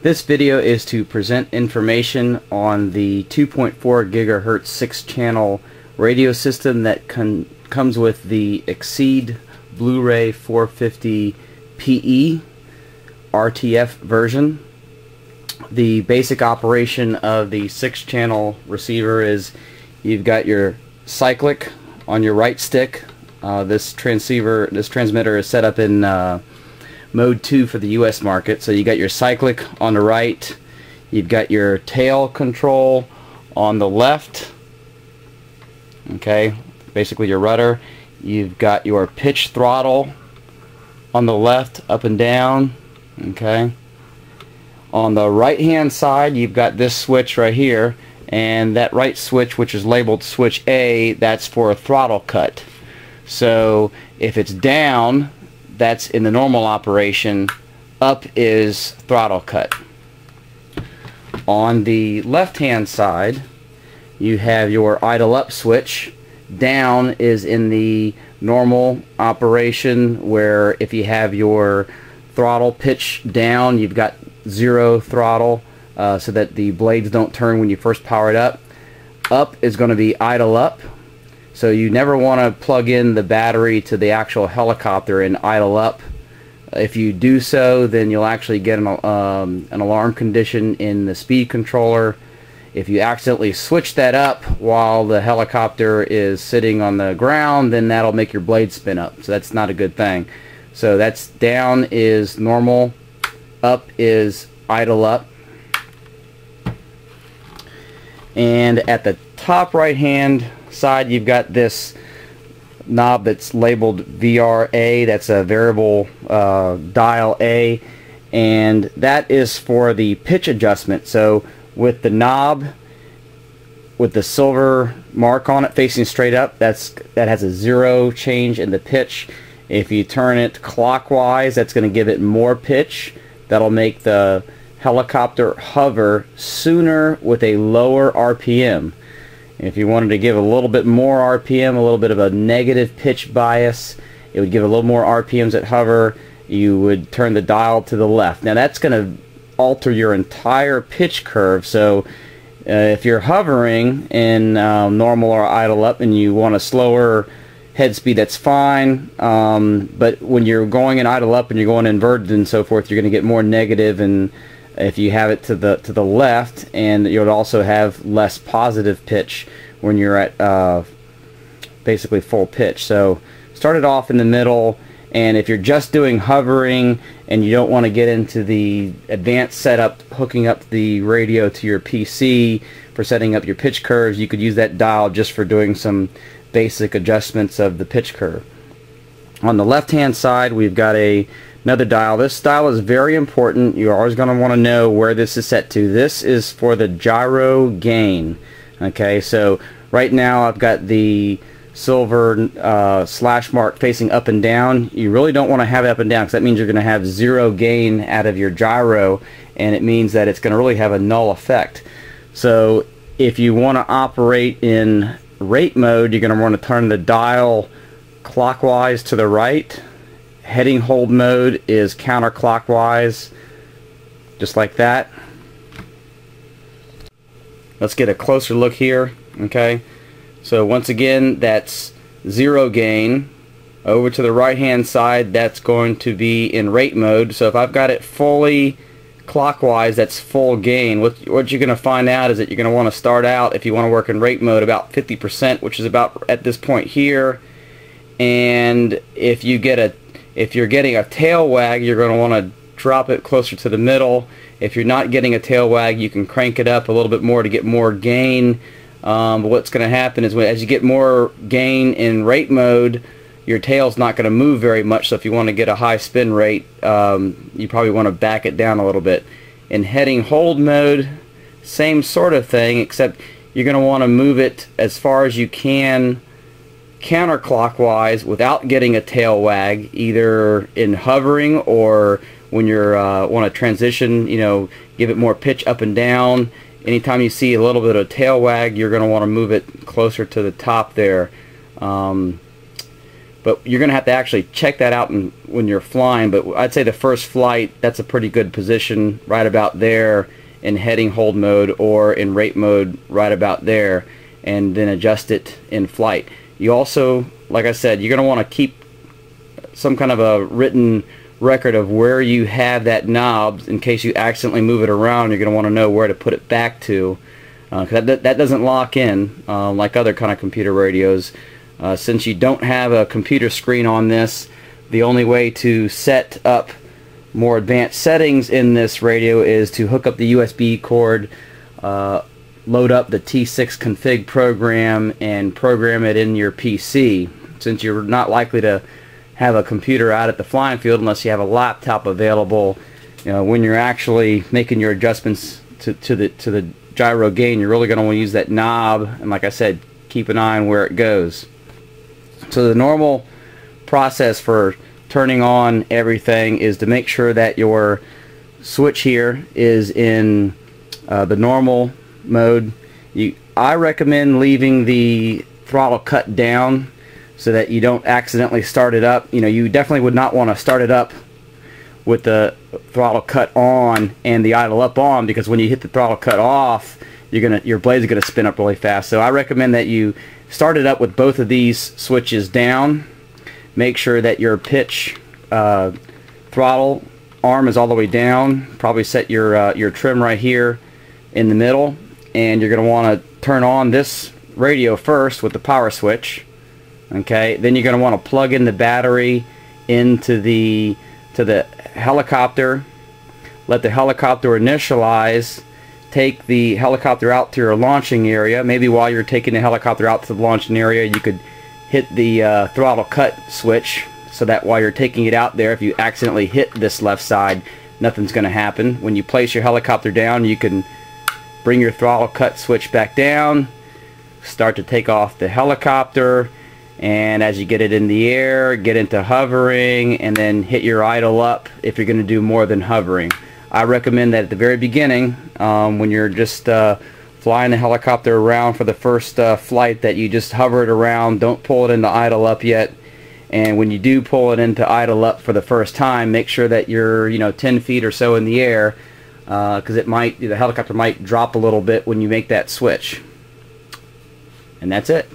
This video is to present information on the 2.4 gigahertz 6-channel radio system that comes with the Exceed Blueray 450 PE RTF version. The basic operation of the 6-channel receiver is you've got your cyclic on your right stick. This transmitter is set up in mode 2 for the US market. So you got your cyclic on the right, you've got your tail control on the left, okay, basically your rudder. You've got your pitch throttle on the left, up and down, okay. On the right hand side you've got this switch right here, and that right switch, which is labeled switch A, that's for a throttle cut. So if it's down, that's in the normal operation. Up is throttle cut. On the left hand side you have your idle up switch. Down is in the normal operation, where if you have your throttle pitch down, you've got 0 throttle, so that the blades don't turn when you first power it up. Up is going to be idle up. So you never want to plug in the battery to the actual helicopter and idle up. If you do so, then you'll actually get an alarm condition in the speed controller. If you accidentally switch that up while the helicopter is sitting on the ground, then that'll make your blade spin up. So that's not a good thing. So that's down is normal, up is idle up. And at the top right hand side you've got this knob that's labeled VRA. That's a variable dial A, and that is for the pitch adjustment. So with the knob with the silver mark on it facing straight up, that has a 0 change in the pitch. If you turn it clockwise, that's going to give it more pitch. That'll make the helicopter hover sooner with a lower RPM. If you wanted to give a little bit more RPM, a little bit of a negative pitch bias, it would give a little more RPMs at hover. You would turn the dial to the left. Now that's going to alter your entire pitch curve. So if you're hovering in normal or idle up and you want a slower head speed, that's fine. But when you're going in idle up and you're going inverted and so forth, you're going to get more negative. And if you have it to the left, and you'll also have less positive pitch when you're at basically full pitch. So start it off in the middle, and if you're just doing hovering and you don't want to get into the advanced setup, hooking up the radio to your PC for setting up your pitch curves, you could use that dial just for doing some basic adjustments of the pitch curve. On the left hand side we've got another dial. This dial is very important. You're always going to want to know where this is set to. This is for the gyro gain. Okay, so right now I've got the silver slash mark facing up and down. You really don't want to have it up and down, because that means you're going to have 0 gain out of your gyro, and it means that it's going to really have a null effect. So if you want to operate in rate mode, you're going to want to turn the dial clockwise to the right. Heading hold mode is counterclockwise, just like that. Let's get a closer look here. Okay, so once again that's 0 gain. Over to the right hand side, that's going to be in rate mode. So if I've got it fully clockwise, that's full gain. What you're going to find out is that you're going to want to start out, if you want to work in rate mode, about 50%, which is about at this point here. And if you're getting a tail wag, you're going to want to drop it closer to the middle. If you're not getting a tail wag, you can crank it up a little bit more to get more gain. But what's going to happen is, as you get more gain in rate mode, your tail's not going to move very much. So if you want to get a high spin rate, you probably want to back it down a little bit. In heading hold mode, same sort of thing, except you're going to want to move it as far as you can counterclockwise without getting a tail wag, either in hovering or when you're want to transition, give it more pitch up and down. Anytime you see a little bit of tail wag, you're going to want to move it closer to the top there. but you're going to have to actually check that out when you're flying. But I'd say the first flight, that's a pretty good position right about there in heading hold mode, or in rate mode right about there, and then adjust it in flight. You also, like I said, you're going to want to keep some kind of a written record of where you have that knob in case you accidentally move it around. You're going to want to know where to put it back to, because that doesn't lock in like other kind of computer radios. Since you don't have a computer screen on this, the only way to set up more advanced settings in this radio is to hook up the USB cord, load up the T6 config program, and program it in your PC. Since you're not likely to have a computer out at the flying field unless you have a laptop available, when you're actually making your adjustments to the gyro gain, you're really going to want to use that knob, and like I said, keep an eye on where it goes. So the normal process for turning on everything is to make sure that your switch here is in the normal mode. I recommend leaving the throttle cut down so that you don't accidentally start it up. You definitely would not want to start it up with the throttle cut on and the idle up on, because when you hit the throttle cut off, your blades are gonna spin up really fast. So I recommend that you start it up with both of these switches down. Make sure that your pitch throttle arm is all the way down. Probably set your trim right here in the middle, and you're gonna want to turn on this radio first with the power switch. Okay, then you're going to want to plug in the battery into the helicopter. Let the helicopter initialize. Take the helicopter out to your launching area. Maybe while you're taking the helicopter out to the launching area, you could hit the throttle cut switch, so that while you're taking it out there, if you accidentally hit this left side, nothing's going to happen. When you place your helicopter down, you can bring your throttle cut switch back down, start to take off the helicopter, and as you get it in the air, get into hovering, and then hit your idle up if you're going to do more than hovering. I recommend that at the very beginning, when you're just flying the helicopter around for the first flight, that you just hover it around. Don't pull it into idle up yet. And when you do pull it into idle up for the first time, make sure that you're 10 feet or so in the air, because the helicopter might drop a little bit when you make that switch. And that's it.